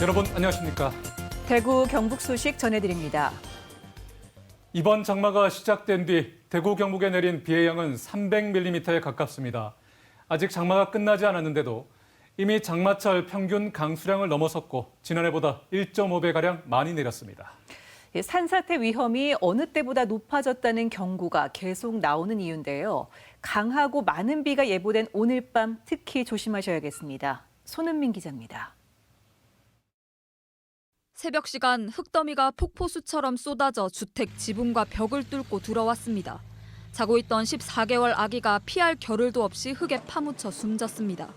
여러분 안녕하십니까? 대구 경북 소식 전해드립니다. 이번 장마가 시작된 뒤 대구 경북에 내린 비의 양은 300mm에 가깝습니다. 아직 장마가 끝나지 않았는데도 이미 장마철 평균 강수량을 넘어섰고 지난해보다 1.5배가량 많이 내렸습니다. 산사태 위험이 어느 때보다 높아졌다는 경고가 계속 나오는 이유인데요. 강하고 많은 비가 예보된 오늘 밤 특히 조심하셔야겠습니다. 손은민 기자입니다. 새벽 시간 흙더미가 폭포수처럼 쏟아져 주택 지붕과 벽을 뚫고 들어왔습니다. 자고 있던 14개월 아기가 피할 겨를도 없이 흙에 파묻혀 숨졌습니다.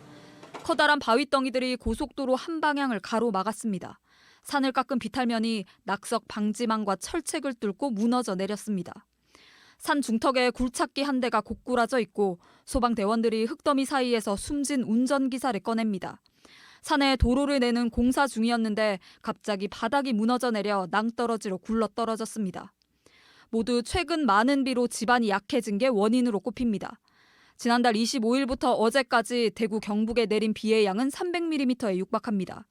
커다란 바위덩이들이 고속도로 한 방향을 가로막았습니다. 산을 깎은 비탈면이 낙석 방지망과 철책을 뚫고 무너져 내렸습니다. 산 중턱에 굴착기 한 대가 고꾸라져 있고 소방대원들이 흙더미 사이에서 숨진 운전기사를 꺼냅니다. 산에 도로를 내는 공사 중이었는데 갑자기 바닥이 무너져 내려 낭떠러지로 굴러떨어졌습니다. 모두 최근 많은 비로 집안이 약해진 게 원인으로 꼽힙니다. 지난달 25일부터 어제까지 대구 경북에 내린 비의 양은 300mm에 육박합니다.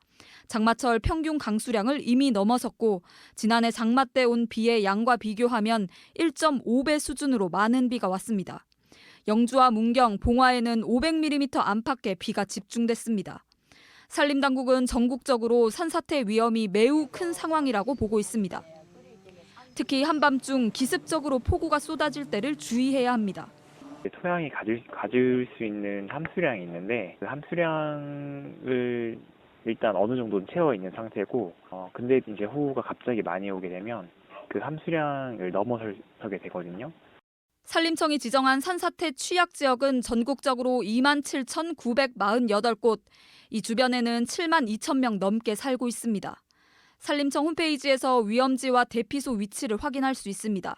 장마철 평균 강수량을 이미 넘어섰고 지난해 장마 때 온 비의 양과 비교하면 1.5배 수준으로 많은 비가 왔습니다. 영주와 문경, 봉화에는 500mm 안팎의 비가 집중됐습니다. 산림당국은 전국적으로 산사태 위험이 매우 큰 상황이라고 보고 있습니다. 특히 한밤중 기습적으로 폭우가 쏟아질 때를 주의해야 합니다. 토양이 가질 수 있는 함수량이 있는데 그 함수량을 일단 어느 정도는 채워 있는 상태고 근데 이제 호우가 갑자기 많이 오게 되면 그 함수량을 넘어서게 되거든요. 산림청이 지정한 산사태 취약 지역은 전국적으로 27,948곳, 이 주변에는 7만 2천 명 넘게 살고 있습니다. 산림청 홈페이지에서 위험지와 대피소 위치를 확인할 수 있습니다.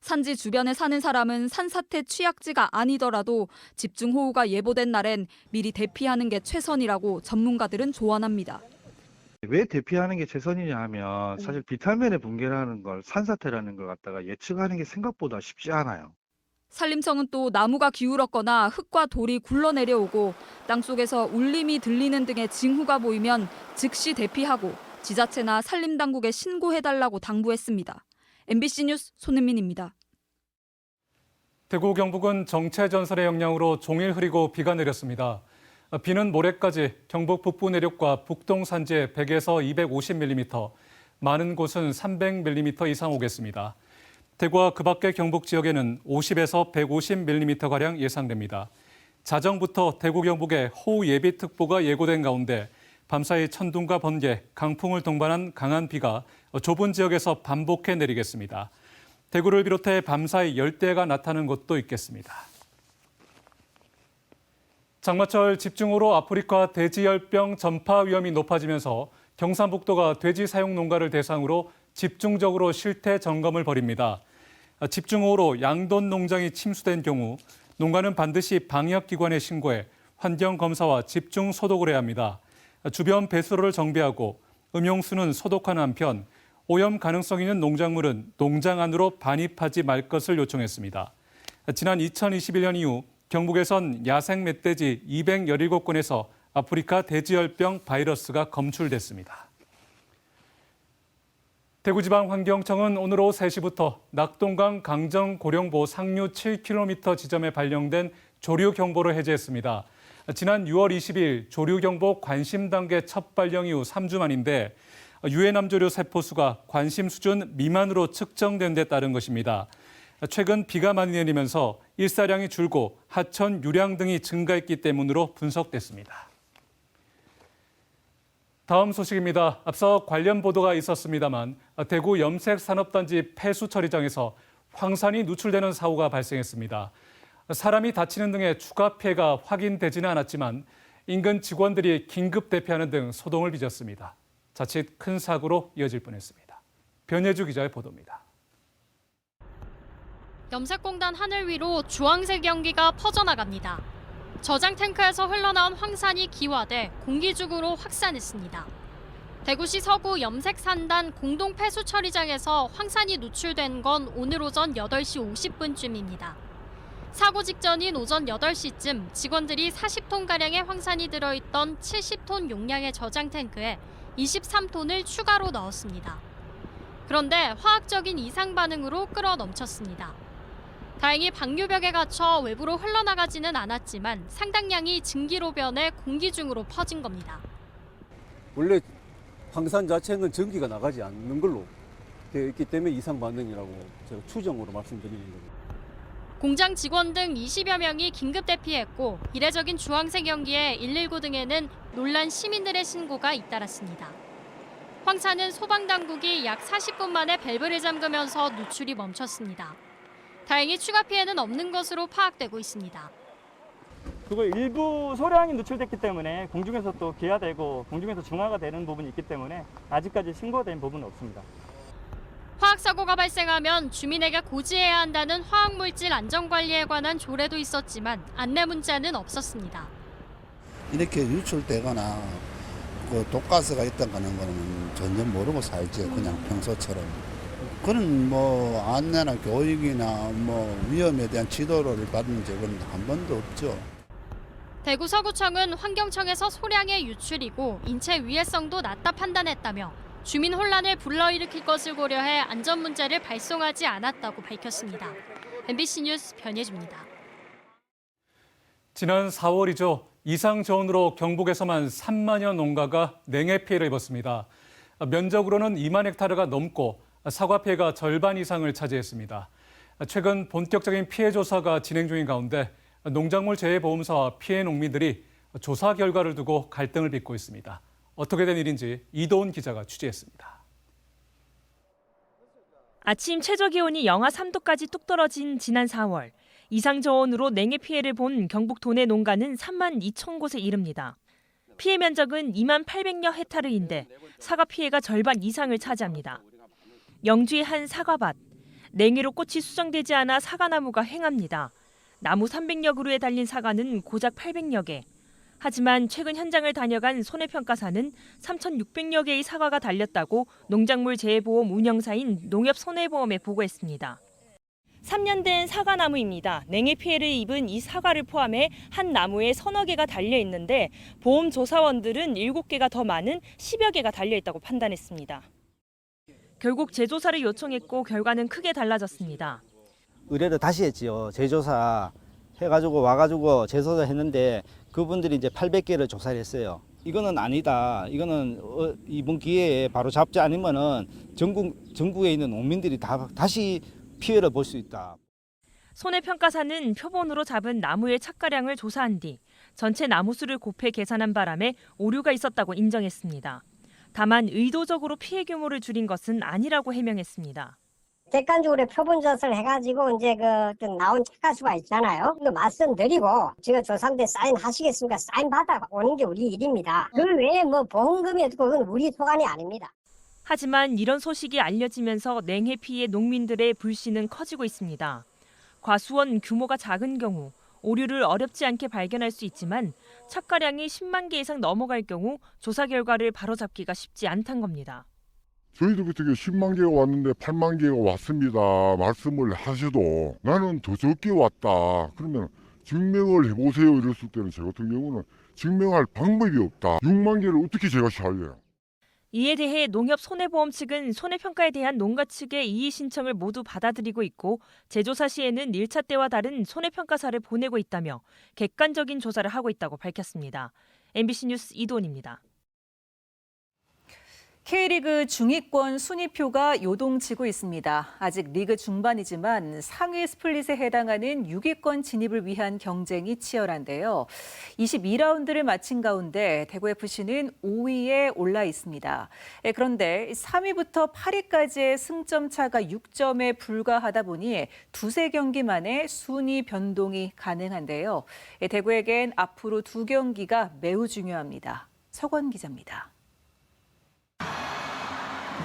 산지 주변에 사는 사람은 산사태 취약지가 아니더라도 집중호우가 예보된 날엔 미리 대피하는 게 최선이라고 전문가들은 조언합니다. 왜 대피하는 게 최선이냐 하면 사실 비탈면의 붕괴라는 걸 산사태라는 걸 갖다가 예측하는 게 생각보다 쉽지 않아요. 산림청은 또 나무가 기울었거나 흙과 돌이 굴러내려오고 땅속에서 울림이 들리는 등의 징후가 보이면 즉시 대피하고 지자체나 산림당국에 신고해달라고 당부했습니다. MBC 뉴스 손은민입니다. 대구 경북은 정체전선의 영향으로 종일 흐리고 비가 내렸습니다. 비는 모레까지 경북 북부 내륙과 북동 산지에 100에서 250mm, 많은 곳은 300mm 이상 오겠습니다. 대구와 그 밖의 경북 지역에는 50에서 150mm가량 예상됩니다. 자정부터 대구 경북에 호우 예비특보가 예고된 가운데 밤사이 천둥과 번개, 강풍을 동반한 강한 비가 좁은 지역에서 반복해 내리겠습니다. 대구를 비롯해 밤사이 열대가 나타나는 곳도 있겠습니다. 장마철 집중호로 아프리카 돼지열병 전파 위험이 높아지면서 경상북도가 돼지 사육 농가를 대상으로 집중적으로 실태 점검을 벌입니다. 집중호우로 양돈 농장이 침수된 경우 농가는 반드시 방역기관에 신고해 환경검사와 집중 소독을 해야 합니다. 주변 배수로를 정비하고 음용수는 소독하는 한편 오염 가능성 있는 농작물은 농장 안으로 반입하지 말 것을 요청했습니다. 지난 2021년 이후 경북에선 야생 멧돼지 217건에서 아프리카 돼지열병 바이러스가 검출됐습니다. 대구지방환경청은 오늘 오후 3시부터 낙동강 강정고령보 상류 7km 지점에 발령된 조류경보를 해제했습니다. 지난 6월 20일 조류경보 관심 단계 첫 발령 이후 3주 만인데 유해남조류 세포수가 관심 수준 미만으로 측정된 데 따른 것입니다. 최근 비가 많이 내리면서 일사량이 줄고 하천 유량 등이 증가했기 때문으로 분석됐습니다. 다음 소식입니다. 앞서 관련 보도가 있었습니다만 대구 염색산업단지 폐수처리장에서 황산이 누출되는 사고가 발생했습니다. 사람이 다치는 등의 추가 피해가 확인되지는 않았지만 인근 직원들이 긴급 대피하는 등 소동을 빚었습니다. 자칫 큰 사고로 이어질 뻔했습니다. 변예주 기자의 보도입니다. 염색공단 하늘 위로 주황색 연기가 퍼져나갑니다. 저장 탱크에서 흘러나온 황산이 기화돼 공기중으로 확산했습니다. 대구시 서구 염색산단 공동폐수처리장에서 황산이 누출된 건 오늘 오전 8시 50분쯤입니다. 사고 직전인 오전 8시쯤 직원들이 40톤가량의 황산이 들어있던 70톤 용량의 저장 탱크에 23톤을 추가로 넣었습니다. 그런데 화학적인 이상 반응으로 끓어 넘쳤습니다. 다행히 방류벽에 갇혀 외부로 흘러나가지는 않았지만 상당량이 증기로 변해 공기 중으로 퍼진 겁니다. 원래 황산 자체는 전기가 나가지 않는 걸로 되어 있기 때문에 이상 반응이라고 제가 추정으로 말씀드리는 겁니다. 공장 직원 등 20여 명이 긴급 대피했고 이례적인 주황색 연기에 119 등에는 놀란 시민들의 신고가 잇따랐습니다. 황산은 소방당국이 약 40분 만에 밸브를 잠그면서 누출이 멈췄습니다. 다행히 추가 피해는 없는 것으로 파악되고 있습니다. 그거 일부 소량이 누출됐기 때문에 공중에서 또 기화되고 공중에서 중화가 되는 부분이 있기 때문에 아직까지 신고된 부분은 없습니다. 화학사고가 발생하면 주민에게 고지해야 한다는 화학물질 안전관리에 관한 조례도 있었지만 안내 문자는 없었습니다. 이렇게 유출되거나 그 독가스가 있다는 거는 전혀 모르고 살죠. 그냥 평소처럼. 그런 뭐 안내나 교육이나 뭐 위험에 대한 지도를 받은 적은 한 번도 없죠. 대구 서구청은 환경청에서 소량의 유출이고 인체 위해성도 낮다 판단했다며 주민 혼란을 불러일으킬 것을 고려해 안전 문제를 발송하지 않았다고 밝혔습니다. MBC 뉴스 변예주입니다. 지난 4월이죠. 이상 저온으로 경북에서만 3만여 농가가 냉해 피해를 입었습니다. 면적으로는 2만 헥타르가 넘고 사과 피해가 절반 이상을 차지했습니다. 최근 본격적인 피해 조사가 진행 중인 가운데 농작물 재해보험사와 피해 농민들이 조사 결과를 두고 갈등을 빚고 있습니다. 어떻게 된 일인지 이도훈 기자가 취재했습니다. 아침 최저기온이 영하 3도까지 뚝 떨어진 지난 4월. 이상저온으로 냉해 피해를 본 경북 도내 농가는 3만 2천 곳에 이릅니다. 피해 면적은 2만 800여 헥타르인데 사과 피해가 절반 이상을 차지합니다. 영주의 한 사과밭. 냉해로 꽃이 수정되지 않아 사과나무가 횡합니다. 나무 300여 그루에 달린 사과는 고작 800여 개. 하지만 최근 현장을 다녀간 손해평가사는 3,600여 개의 사과가 달렸다고 농작물 재해보험 운영사인 농협손해보험에 보고했습니다. 3년 된 사과나무입니다. 냉해 피해를 입은 이 사과를 포함해 한 나무에 서너 개가 달려 있는데 보험 조사원들은 7개가 더 많은 10여 개가 달려 있다고 판단했습니다. 결국 재조사를 요청했고 결과는 크게 달라졌습니다. 의뢰를 다시 했지요. 재조사 해가지고 와가지고 재조사 했는데 그분들이 이제 800개를 조사를 했어요. 이거는 아니다. 이거는 이번 기회에 바로 잡지 않으면은 전국에 있는 농민들이 다시 피해를 볼 수 있다. 손해평가사는 표본으로 잡은 나무의 착가량을 조사한 뒤 전체 나무수를 곱해 계산한 바람에 오류가 있었다고 인정했습니다. 다만 의도적으로 피해 규모를 줄인 것은 아니라고 해명했습니다. 객관적으로 표본 조사를 해가지고 이제 그 나온 착가수가 있잖아요. 그 말씀드리고 제가 조사인데 사인 하시겠습니까? 사인 받아 오는 게 우리 일입니다. 그 외에 뭐 보험금이 없고 그건 우리 소관이 아닙니다. 하지만 이런 소식이 알려지면서 냉해 피해 농민들의 불신은 커지고 있습니다. 과수원 규모가 작은 경우 오류를 어렵지 않게 발견할 수 있지만 착가량이 10만 개 이상 넘어갈 경우 조사 결과를 바로잡기가 쉽지 않다는 겁니다. 저희들부터 10만 개가 왔는데 8만 개가 왔습니다. 말씀을 하셔도 나는 더 적게 왔다. 그러면 증명을 해보세요. 이랬을 때는 저 같은 경우는 증명할 방법이 없다. 6만 개를 어떻게 제가 살려요? 이에 대해 농협손해보험 측은 손해평가에 대한 농가 측의 이의 신청을 모두 받아들이고 있고 재조사 시에는 1차 때와 다른 손해평가사를 보내고 있다며 객관적인 조사를 하고 있다고 밝혔습니다. MBC 뉴스 이도훈입니다. K리그 중위권 순위표가 요동치고 있습니다. 아직 리그 중반이지만 상위 스플릿에 해당하는 6위권 진입을 위한 경쟁이 치열한데요. 22라운드를 마친 가운데 대구FC는 5위에 올라 있습니다. 그런데 3위부터 8위까지의 승점 차가 6점에 불과하다 보니 두세 경기 만에 순위 변동이 가능한데요. 대구에겐 앞으로 2경기가 매우 중요합니다. 서권 기자입니다.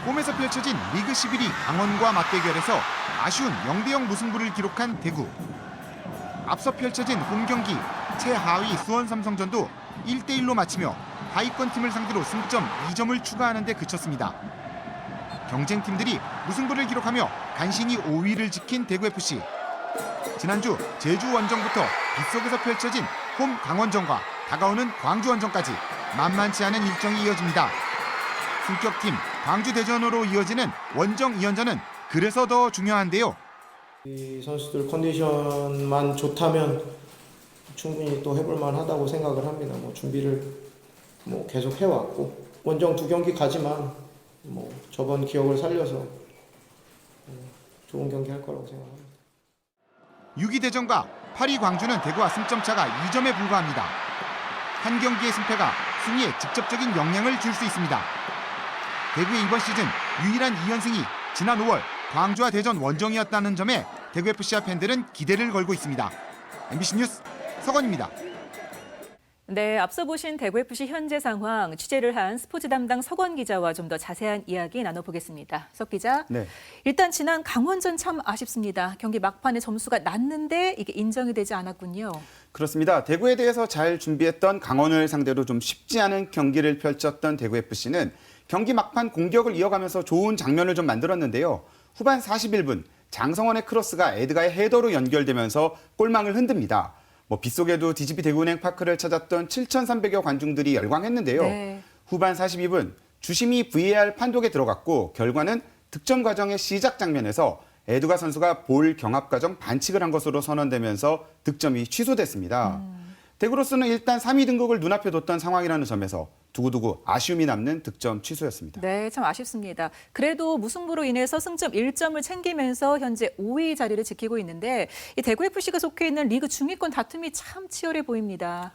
홈에서 펼쳐진 리그 11위 강원과 맞대결에서 아쉬운 0대0 무승부를 기록한 대구. 앞서 펼쳐진 홈경기 최하위 수원 삼성전도 1대1로 마치며 하위권 팀을 상대로 승점 2점을 추가하는 데 그쳤습니다. 경쟁팀들이 무승부를 기록하며 간신히 5위를 지킨 대구FC. 지난주 제주 원정부터 빗속에서 펼쳐진 홈 강원전과 다가오는 광주 원정까지 만만치 않은 일정이 이어집니다. 승격팀 광주 대전으로 이어지는 원정 2연전은 그래서 더 중요한데요. 이 선수들 컨디션만 좋다면 충분히 또 해볼 만하다고 생각을 합니다. 준비를 계속 해왔고 원정 2경기 가지만 저번 기억을 살려서 좋은 경기 할 거라고 생각합니다. 6위 대전과 8위 광주는 대구와 승점 차가 2점에 불과합니다. 한 경기의 승패가 순위에 직접적인 영향을 줄 수 있습니다. 대구의 이번 시즌 유일한 2연승이 지난 5월 광주와 대전 원정이었다는 점에 대구FC와 팬들은 기대를 걸고 있습니다. MBC 뉴스 서건입니다. 네, 앞서 보신 대구FC 현재 상황 취재를 한 스포츠 담당 서건 기자와 좀 더 자세한 이야기 나눠보겠습니다. 석 기자, 네. 일단 지난 강원전 참 아쉽습니다. 경기 막판에 점수가 났는데 이게 인정이 되지 않았군요. 그렇습니다. 대구에 대해서 잘 준비했던 강원을 상대로 좀 쉽지 않은 경기를 펼쳤던 대구FC는 경기 막판 공격을 이어가면서 좋은 장면을 좀 만들었는데요. 후반 41분 장성원의 크로스가 에드가의 헤더로 연결되면서 골망을 흔듭니다. 빗속에도 DGP 대구은행 파크를 찾았던 7,300여 관중들이 열광했는데요. 네. 후반 42분 주심이 VAR 판독에 들어갔고 결과는 득점 과정의 시작 장면에서 에드가 선수가 볼 경합 과정 반칙을 한 것으로 선언되면서 득점이 취소됐습니다. 대구로서는 일단 3위 등극을 눈앞에 뒀던 상황이라는 점에서 두고두고 아쉬움이 남는 득점 취소였습니다. 네, 참 아쉽습니다. 그래도 무승부로 인해서 승점 1점을 챙기면서 현재 5위 자리를 지키고 있는데 이 대구FC가 속해 있는 리그 중위권 다툼이 참 치열해 보입니다.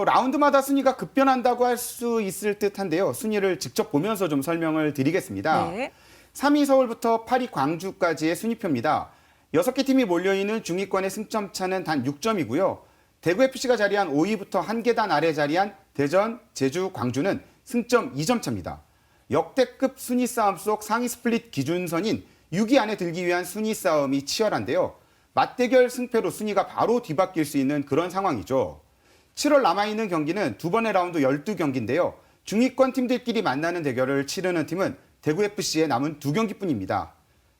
라운드마다 순위가 급변한다고 할 수 있을 듯한데요. 순위를 직접 보면서 좀 설명을 드리겠습니다. 네. 3위 서울부터 8위 광주까지의 순위표입니다. 6개 팀이 몰려있는 중위권의 승점 차는 단 6점이고요. 대구FC가 자리한 5위부터 한 계단 아래 자리한 대전, 제주, 광주는 승점 2점 차입니다. 역대급 순위 싸움 속 상위 스플릿 기준선인 6위 안에 들기 위한 순위 싸움이 치열한데요. 맞대결 승패로 순위가 바로 뒤바뀔 수 있는 그런 상황이죠. 7월 남아있는 경기는 두 번의 라운드 12경기인데요. 중위권 팀들끼리 만나는 대결을 치르는 팀은 대구FC의 남은 2경기뿐입니다.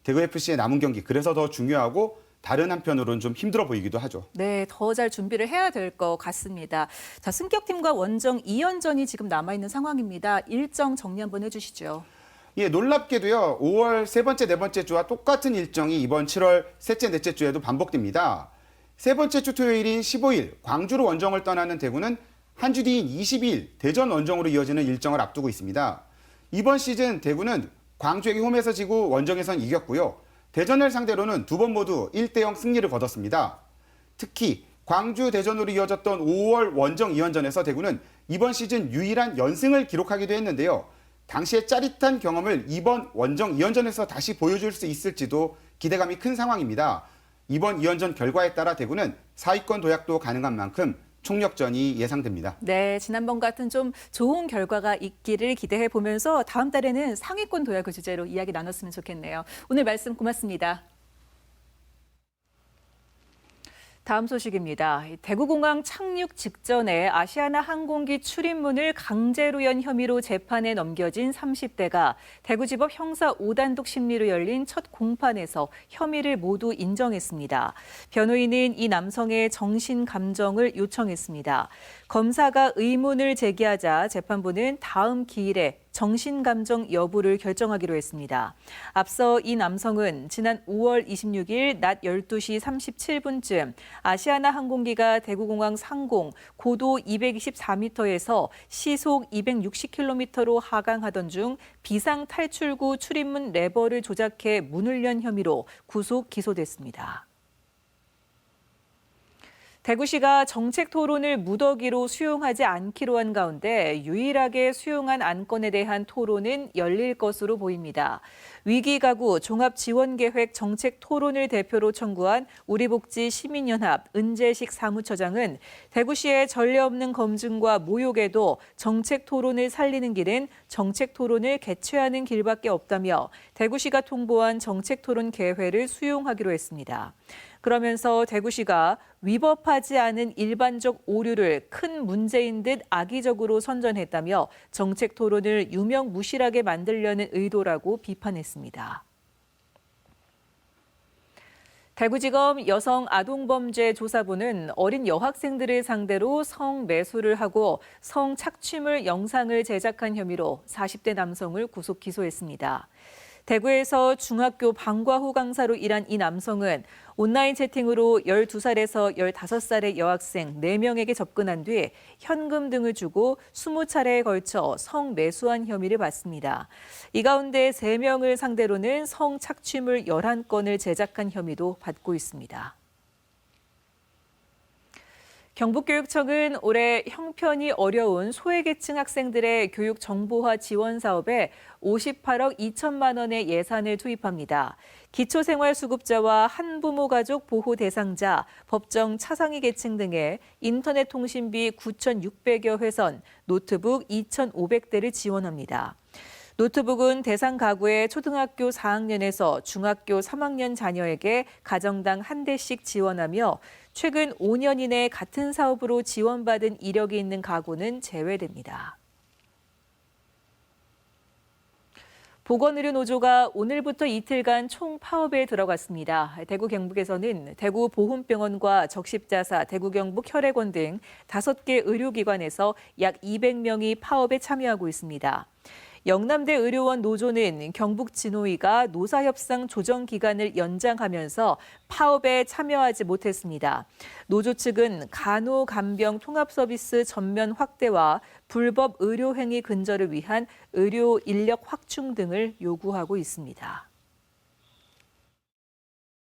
대구FC의 남은 경기 그래서 더 중요하고 다른 한편으로는 좀 힘들어 보이기도 하죠. 네, 더 잘 준비를 해야 될 것 같습니다. 자, 승격팀과 원정 2연전이 지금 남아있는 상황입니다. 일정 정리 한번 해주시죠. 예, 놀랍게도요. 5월 세 번째, 네 번째 주와 똑같은 일정이 이번 7월 셋째, 넷째 주에도 반복됩니다. 세 번째 주 토요일인 15일 광주로 원정을 떠나는 대구는 한 주 뒤인 22일 대전 원정으로 이어지는 일정을 앞두고 있습니다. 이번 시즌 대구는 광주에게 홈에서 지고 원정에선 이겼고요. 대전을 상대로는 두 번 모두 1대0 승리를 거뒀습니다. 특히 광주 대전으로 이어졌던 5월 원정 2연전에서 대구는 이번 시즌 유일한 연승을 기록하기도 했는데요. 당시의 짜릿한 경험을 이번 원정 2연전에서 다시 보여줄 수 있을지도 기대감이 큰 상황입니다. 이번 2연전 결과에 따라 대구는 4위권 도약도 가능한 만큼 총력전이 예상됩니다. 네, 지난번 같은 좀 좋은 결과가 있기를 기대해 보면서 다음 달에는 상위권 도약을 주제로 이야기 나눴으면 좋겠네요. 오늘 말씀 고맙습니다. 다음 소식입니다. 대구공항 착륙 직전에 아시아나 항공기 출입문을 강제로 연 혐의로 재판에 넘겨진 30대가 대구지법 형사 5단독 심리로 열린 첫 공판에서 혐의를 모두 인정했습니다. 변호인은 이 남성의 정신 감정을 요청했습니다. 검사가 의문을 제기하자 재판부는 다음 기일에 정신감정 여부를 결정하기로 했습니다. 앞서 이 남성은 지난 5월 26일 낮 12시 37분쯤 아시아나 항공기가 대구공항 상공 고도 224m에서 시속 260km로 하강하던 중 비상 탈출구 출입문 레버를 조작해 문을 연 혐의로 구속 기소됐습니다. 대구시가 정책 토론을 무더기로 수용하지 않기로 한 가운데 유일하게 수용한 안건에 대한 토론은 열릴 것으로 보입니다. 위기가구 종합지원계획 정책 토론을 대표로 청구한 우리복지 시민연합 은재식 사무처장은 대구시의 전례 없는 검증과 모욕에도 정책 토론을 살리는 길은 정책 토론을 개최하는 길밖에 없다며 대구시가 통보한 정책 토론 개회를 수용하기로 했습니다. 그러면서 대구시가 위법하지 않은 일반적 오류를 큰 문제인 듯 악의적으로 선전했다며 정책 토론을 유명무실하게 만들려는 의도라고 비판했습니다. 대구지검 여성아동범죄조사부는 어린 여학생들을 상대로 성매수를 하고 성착취물 영상을 제작한 혐의로 40대 남성을 구속 기소했습니다. 대구에서 중학교 방과후 강사로 일한 이 남성은 온라인 채팅으로 12살에서 15살의 여학생 4명에게 접근한 뒤 현금 등을 주고 20차례에 걸쳐 성매수한 혐의를 받습니다. 이 가운데 3명을 상대로는 성착취물 11건을 제작한 혐의도 받고 있습니다. 경북교육청은 올해 형편이 어려운 소외계층 학생들의 교육 정보화 지원 사업에 58억 2천만 원의 예산을 투입합니다. 기초생활수급자와 한부모 가족 보호 대상자, 법정 차상위 계층 등의 인터넷 통신비 9,600여 회선, 노트북 2,500대를 지원합니다. 노트북은 대상 가구의 초등학교 4학년에서 중학교 3학년 자녀에게 가정당 1대씩 지원하며 최근 5년 이내 같은 사업으로 지원받은 이력이 있는 가구는 제외됩니다. 보건의료노조가 오늘부터 이틀간 총파업에 들어갔습니다. 대구 경북에서는 대구 보훈병원과 적십자사, 대구 경북 혈액원 등 5개 의료기관에서 약 200명이 파업에 참여하고 있습니다. 영남대 의료원 노조는 경북 진호위가 노사협상 조정 기간을 연장하면서 파업에 참여하지 못했습니다. 노조 측은 간호간병 통합서비스 전면 확대와 불법 의료행위 근절을 위한 의료 인력 확충 등을 요구하고 있습니다.